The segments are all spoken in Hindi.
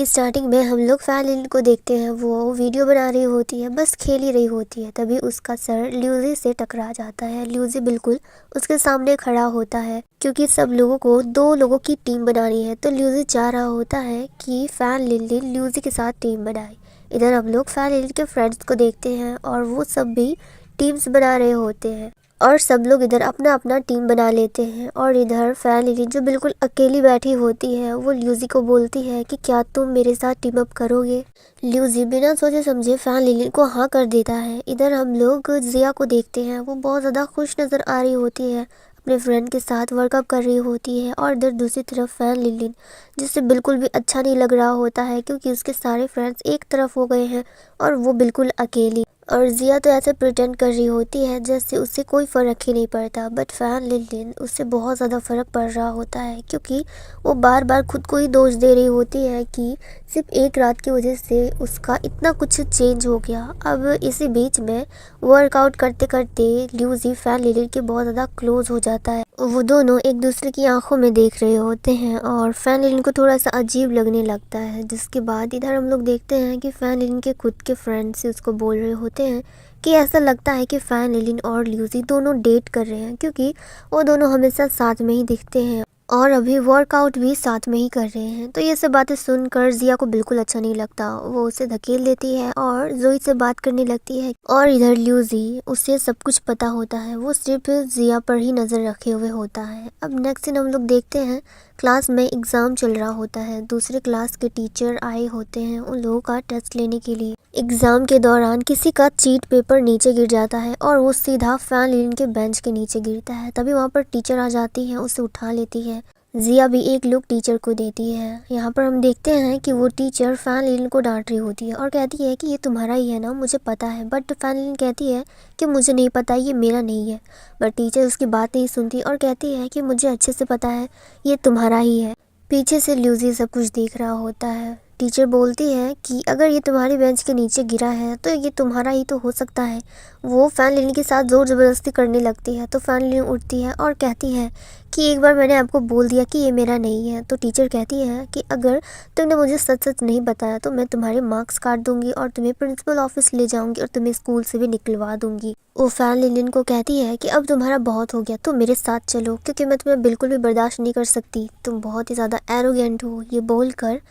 स्टार्टिंग में हम लोग फैन लिन को देखते हैं, वो वीडियो बना रही होती है, बस खेल ही रही होती है। तभी उसका सर ल्यूजी से टकरा जाता है। ल्यूजी बिल्कुल उसके सामने खड़ा होता है क्योंकि सब लोगों को 2 लोगों की टीम बनानी है। तो ल्यूजी चाह रहा होता है कि फैन लिन ल्यूजी के साथ टीम बनाए। इधर हम लोग फैन लिन के फ्रेंड्स को देखते हैं और वो सब भी टीम्स बना रहे होते हैं और सब लोग इधर अपना अपना टीम बना लेते हैं। और इधर फैन लिली जो बिल्कुल अकेली बैठी होती है, वो ल्यूजी को बोलती है कि क्या तुम मेरे साथ टीम अप करोगे। ल्यूजी बिना सोचे समझे फैन लिली को हाँ कर देता है। इधर हम लोग जिया को देखते हैं, वो बहुत ज़्यादा खुश नज़र आ रही होती है, अपने फ्रेंड के साथ वर्कआउट कर रही होती है। और इधर दूसरी तरफ फैन लिलिन जिससे बिल्कुल भी अच्छा नहीं लग रहा होता है क्योंकि उसके सारे फ्रेंड्स एक तरफ हो गए हैं और वो बिल्कुल अकेली। और जिया तो ऐसे प्रिटेंड कर रही होती है जैसे उससे कोई फ़र्क ही नहीं पड़ता, बट फैन लिलिन उससे बहुत ज़्यादा फ़र्क पड़ रहा होता है क्योंकि वो बार बार खुद को ही दोष दे रही होती है कि सिर्फ एक रात की वजह से उसका इतना कुछ चेंज हो गया। अब इसी बीच में वर्कआउट करते करते ल्यूजी फैन लिलिन के बहुत ज़्यादा क्लोज हो जाता है। वो दोनों एक दूसरे की आंखों में देख रहे होते हैं और फैन लिलिन को थोड़ा सा अजीब लगने लगता है। जिसके बाद इधर हम लोग देखते हैं कि फैन लिलिन के खुद के फ्रेंड से उसको बोल रहे होते हैं कि ऐसा लगता है कि फैन लिलिन और ल्यूजी दोनों डेट कर रहे हैं क्योंकि वो दोनों हमेशा साथ में ही दिखते हैं और अभी वर्कआउट भी साथ में ही कर रहे हैं। तो ये सब बातें सुनकर जिया को बिल्कुल अच्छा नहीं लगता, वो उसे धकेल देती है और जोई से बात करने लगती है। और इधर ल्यूजी उसे सब कुछ पता होता है, वो सिर्फ जिया पर ही नज़र रखे हुए होता है। अब नेक्स्ट दिन हम लोग देखते हैं क्लास में एग्ज़ाम चल रहा होता है, दूसरे क्लास के टीचर आए होते हैं उन लोगों का टेस्ट लेने के लिए। एग्ज़ाम के दौरान किसी का चीट पेपर नीचे गिर जाता है और वो सीधा फैन लिलिन के बेंच के नीचे गिरता है। तभी वहाँ पर टीचर आ जाती है, उसे उठा लेती है। जिया भी एक लुक टीचर को देती है। यहाँ पर हम देखते हैं कि वो टीचर फैन लिलिन को डांट रही होती है और कहती है कि ये तुम्हारा ही है ना, मुझे पता है। बट फैन लिलिन कहती है कि मुझे नहीं पता, ये मेरा नहीं है। बट टीचर उसकी बात नहीं सुनती और कहती है कि मुझे अच्छे से पता है, ये तुम्हारा ही है। पीछे से ल्यूजी सब कुछ देख रहा होता है। टीचर बोलती है कि अगर ये तुम्हारी बेंच के नीचे गिरा है तो ये तुम्हारा ही तो हो सकता है। वो फैन लिलिन के साथ ज़ोर ज़बरदस्ती करने लगती है। तो फैन लिलिन उठती है और कहती है कि एक बार मैंने आपको बोल दिया कि ये मेरा नहीं है। तो टीचर कहती है कि अगर तुमने मुझे सच सच नहीं बताया तो मैं तुम्हारे मार्क्स काट दूंगी और तुम्हें प्रिंसिपल ऑफिस ले जाऊंगी और तुम्हें स्कूल से भी निकलवा दूंगी। वो फैन लिलिन को कहती है कि अब तुम्हारा बहुत हो गया, तुम मेरे साथ चलो क्योंकि मैं तुम्हें बिल्कुल भी बर्दाश्त नहीं कर सकती, तुम बहुत ही ज़्यादा एरोगेंट हो। ये बोलकर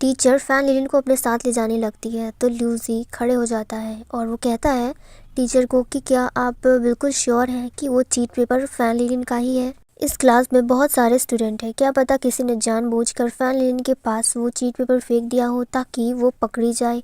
टीचर फैन लिलिन को अपने साथ ले जाने लगती है। तो ल्यूजी खड़े हो जाता है और वो कहता है टीचर को कि क्या आप बिल्कुल श्योर हैं कि वो चीट पेपर फैन लिलिन का ही है। इस क्लास में बहुत सारे स्टूडेंट हैं, क्या पता किसी ने जानबूझकर फैन लिलिन के पास वो चीट पेपर फेंक दिया हो ताकि वो पकड़ी जाए।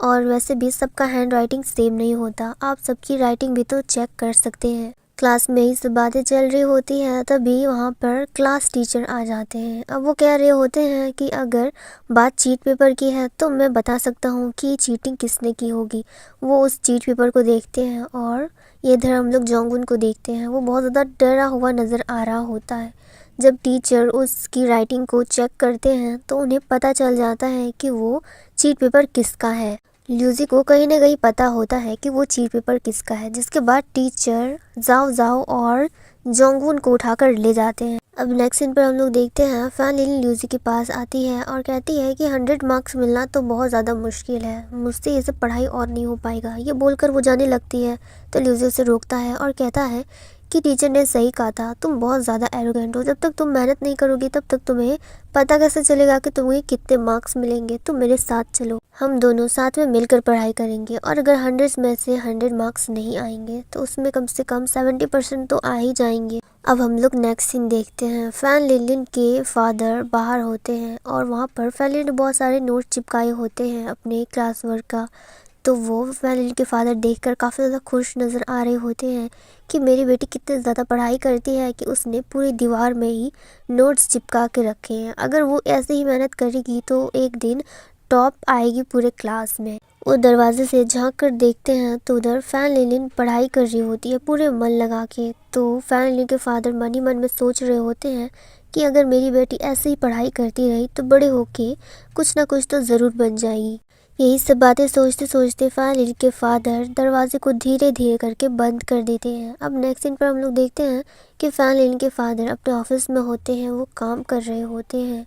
और वैसे भी सबका हैंड राइटिंग सेम नहीं होता, आप सबकी राइटिंग भी तो चेक कर सकते हैं। क्लास में ही सब बातें चल रही होती हैं, तभी वहाँ पर क्लास टीचर आ जाते हैं। अब वो कह रहे होते हैं कि अगर बात चीट पेपर की है तो मैं बता सकता हूँ कि चीटिंग किसने की होगी। वो उस चीट पेपर को देखते हैं और ये इधर हम लोग जोंगुन को देखते हैं, वो बहुत ज़्यादा डरा हुआ नज़र आ रहा होता है। जब टीचर उसकी राइटिंग को चेक करते हैं तो उन्हें पता चल जाता है कि वो चीट पेपर किसका है। ल्यूजी को कहीं ना कहीं पता होता है कि वो चीट पेपर किसका है। जिसके बाद टीचर जाओ जाओ और जोंगुन को उठाकर ले जाते हैं। अब नेक्स्ट सीन पर हम लोग देखते हैं फैन लिलिन ल्यूजी के पास आती है और कहती है कि 100 मार्क्स मिलना तो बहुत ज़्यादा मुश्किल है, मुझसे ये सब पढ़ाई और नहीं हो पाएगा। ये बोलकर वो जाने लगती है तो ल्यूजी उसे रोकता है और कहता है कि टीचर ने सही कहा था, तुम बहुत ज़्यादा एरोगेंट हो, जब तक तुम मेहनत नहीं करोगी तब तक तुम्हें पता कैसे चलेगा कि तुम्हें कितने मार्क्स मिलेंगे। तुम मेरे साथ चलो, हम दोनों साथ में मिलकर पढ़ाई करेंगे और अगर 100 में से 100 मार्क्स नहीं आएंगे तो उसमें कम से कम 70% तो आ ही जाएंगे। अब हम लोग नेक्स्ट सीन देखते हैं, फैन लिलिन के फादर बाहर होते हैं और वहाँ पर फैन लिलिन ने बहुत सारे नोट चिपकाए होते हैं अपने क्लास वर्क का। तो वो फैन लिलिन के फादर देखकर काफ़ी ज़्यादा खुश नज़र आ रहे होते हैं कि मेरी बेटी कितनी ज़्यादा पढ़ाई करती है कि उसने पूरी दीवार में ही नोट्स चिपका के रखे हैं। अगर वो ऐसे ही मेहनत करेगी तो एक दिन टॉप आएगी पूरे क्लास में। वो दरवाजे से झांक कर देखते हैं तो उधर फैन लिलिन पढ़ाई कर रही होती है पूरे मन लगा के। तो फैन लिलिन के फादर मन ही मन में सोच रहे होते हैं कि अगर मेरी बेटी ऐसे ही पढ़ाई करती रही तो बड़े होके कुछ ना कुछ तो ज़रूर बन जाएगी। यही सब बातें सोचते सोचते फैन लिलिन के फादर दरवाजे को धीरे धीरे करके बंद कर देते हैं। अब नेक्स्ट सीन पर हम लोग देखते हैं कि फैन लिलिन के फादर अपने ऑफिस में होते हैं, वो काम कर रहे होते हैं।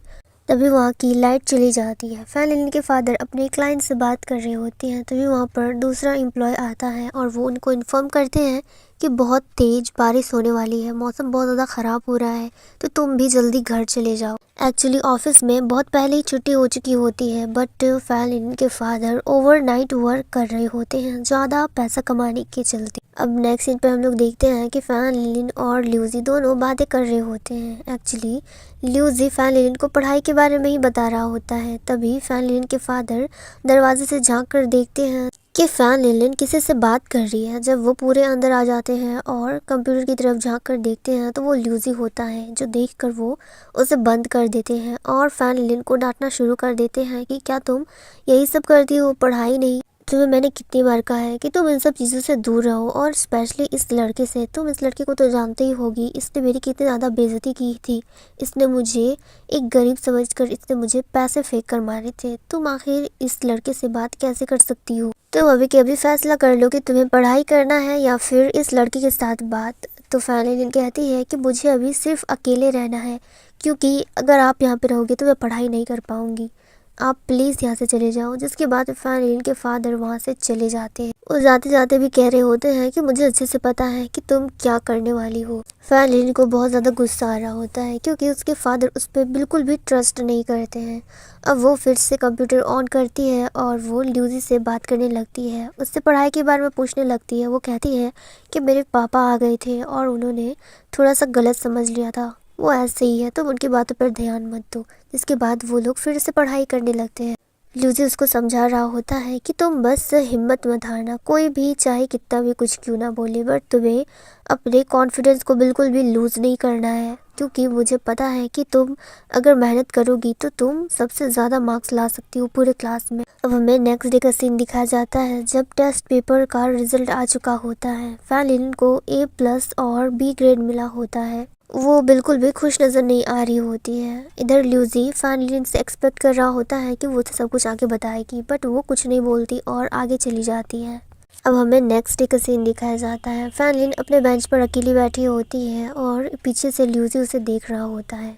तभी वहाँ की लाइट चली जाती है। फैन लिन के फादर अपने क्लाइंट से बात कर रहे होते हैं। तभी वहाँ पर दूसरा एम्प्लॉय आता है और वो उनको इन्फॉर्म करते हैं कि बहुत तेज बारिश होने वाली है, मौसम बहुत ज़्यादा ख़राब हो रहा है, तो तुम भी जल्दी घर चले जाओ। एक्चुअली ऑफिस में बहुत पहले ही छुट्टी हो चुकी होती है, बट फैन लिन के फादर ओवरनाइट वर्क कर रहे होते हैं ज़्यादा पैसा कमाने के चलते। अब नेक्स्ट सीन पे हम लोग देखते हैं कि फैन लिन और ल्यूजी दोनों बातें कर रहे होते हैं। एक्चुअली ल्यूजी फैन लिन को पढ़ाई के बारे में ही बता रहा होता है। तभी फैन लिन के फादर दरवाजे से झांक कर देखते हैं कि फैन लिन किसी से बात कर रही है। जब वो पूरे अंदर आ जाते हैं और कंप्यूटर की तरफ झांक कर देखते हैं तो वो ल्यूजी होता है, जो देखकर वो उसे बंद कर देते हैं और फैन लिन को डांटना शुरू कर देते हैं कि क्या तुम यही सब करती हो, पढ़ाई नहीं? तुम्हें मैंने कितनी बार कहा है कि तुम इन सब चीज़ों से दूर रहो, और स्पेशली इस लड़के से। तुम इस लड़के को तो जानते ही होगी, इसने मेरी कितनी ज़्यादा बेइज्जती की थी। इसने मुझे एक गरीब समझकर इसने मुझे पैसे फेंक कर मारे थे। तुम आखिर इस लड़के से बात कैसे कर सकती हो? तुम अभी के अभी फैसला कर लो कि तुम्हें पढ़ाई करना है या फिर इस लड़के के साथ बात। तो फैन लिन कहती है कि मुझे अभी सिर्फ अकेले रहना है, क्योंकि अगर आप यहाँ पे रहोगे तो मैं पढ़ाई नहीं कर पाऊँगी। आप प्लीज़ यहाँ से चले जाओ। जिसके बाद फैन लिन के फादर वहाँ से चले जाते हैं। वो जाते जाते भी कह रहे होते हैं कि मुझे अच्छे से पता है कि तुम क्या करने वाली हो। फैन लिन को बहुत ज़्यादा गुस्सा आ रहा होता है, क्योंकि उसके फादर उस पर बिल्कुल भी ट्रस्ट नहीं करते हैं। अब वो फिर से कंप्यूटर ऑन करती है और वो ल्यूजी से बात करने लगती है, उससे पढ़ाई के बारे में पूछने लगती है। वो कहती है कि मेरे पापा आ गए थे और उन्होंने थोड़ा सा गलत समझ लिया था, वो ऐसे ही है, तुम उनकी बातों पर ध्यान मत दो। जिसके बाद वो लोग फिर से पढ़ाई करने लगते हैं। ल्यूजी उसको समझा रहा होता है कि तुम बस हिम्मत मत हारना, कोई भी चाहे कितना भी कुछ क्यों ना बोले, बट तुम्हें अपने कॉन्फिडेंस को बिल्कुल भी लूज़ नहीं करना है, क्योंकि मुझे पता है कि तुम अगर मेहनत करोगी तो तुम सबसे ज़्यादा मार्क्स ला सकती हो पूरे क्लास में। अब हमें नेक्स्ट डे का सीन दिखाया जाता है, जब टेस्ट पेपर का रिजल्ट आ चुका होता है। फैन लिन को A+ और B ग्रेड मिला होता है। वो बिल्कुल भी खुश नज़र नहीं आ रही होती है। इधर ल्यूजी फैन लिन से एक्सपेक्ट कर रहा होता है कि वो तो सब कुछ आगे बताएगी, बट वो कुछ नहीं बोलती और आगे चली जाती है। अब हमें नेक्स्ट डे का सीन दिखाया जाता है। फैन लिन अपने बेंच पर अकेली बैठी होती है और पीछे से ल्यूजी उसे देख रहा होता है।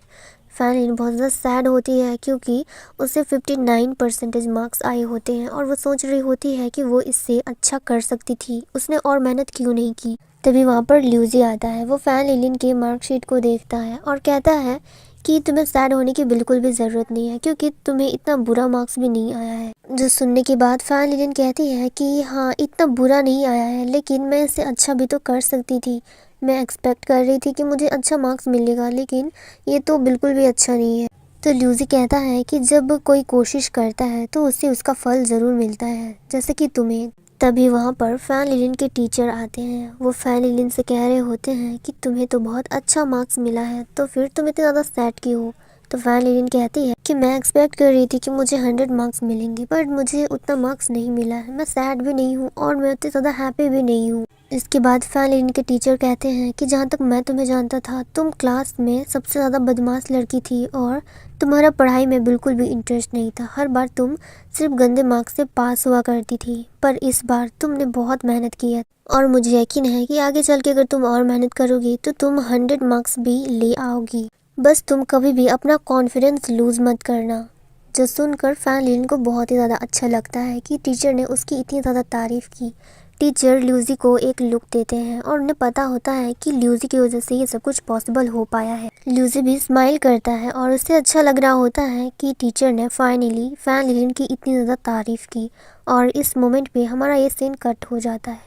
फैन लिन बहुत ज़्यादा सैड होती है, क्योंकि उसे 59% मार्क्स आए होते हैं और वो सोच रही होती है कि वो इससे अच्छा कर सकती थी, उसने और मेहनत क्यों नहीं की। तभी वहाँ पर ल्यूजी आता है। वो फैन लिन के मार्कशीट को देखता है और कहता है कि तुम्हें सैड होने की बिल्कुल भी ज़रूरत नहीं है, क्योंकि तुम्हें इतना बुरा मार्क्स भी नहीं आया है। जो सुनने के बाद फैन लिन कहती है कि हाँ, इतना बुरा नहीं आया है, लेकिन मैं इससे अच्छा भी तो कर सकती थी। मैं एक्सपेक्ट कर रही थी कि मुझे अच्छा मार्क्स मिलेगा, लेकिन ये तो बिल्कुल भी अच्छा नहीं है। तो ल्यूजी कहता है कि जब कोई कोशिश करता है तो उसे उसका फल ज़रूर मिलता है, जैसे कि तुम्हें। तभी वहाँ पर फैन लिन के टीचर आते हैं। वो फैन लिन से कह रहे होते हैं कि तुम्हें तो बहुत अच्छा मार्क्स मिला है, तो फिर तुम इतने ज़्यादा सैड क्यों हो? तो फैन लिन कहती है कि मैं एक्सपेक्ट कर रही थी कि मुझे 100 मार्क्स मिलेंगे, बट मुझे उतना मार्क्स नहीं मिला है। मैं सैड भी नहीं हूँ और मैं उतनी ज़्यादा हैप्पी भी नहीं हूँ। इसके बाद फैन लिन के टीचर कहते हैं कि जहाँ तक मैं तुम्हें जानता था, तुम क्लास में सबसे ज़्यादा बदमाश लड़की थी और तुम्हारा पढ़ाई में बिल्कुल भी इंटरेस्ट नहीं था। हर बार तुम सिर्फ गंदे मार्क्स से पास हुआ करती थी, पर इस बार तुमने बहुत मेहनत की है और मुझे यकीन है कि आगे चल के अगर तुम और मेहनत करोगी तो तुम 100 मार्क्स भी ले आओगी। बस तुम कभी भी अपना कॉन्फिडेंस लूज़ मत करना। जो सुनकर फैन लिन को बहुत ही ज़्यादा अच्छा लगता है कि टीचर ने उसकी इतनी ज़्यादा तारीफ़ की। टीचर ल्यूजी को एक लुक देते हैं और उन्हें पता होता है कि ल्यूजी की वजह से ये सब कुछ पॉसिबल हो पाया है। ल्यूजी भी स्माइल करता है और उसे अच्छा लग रहा होता है कि टीचर ने फाइनली फैन लिन की इतनी ज़्यादा तारीफ़ की। और इस मोमेंट पे हमारा ये सीन कट हो जाता है।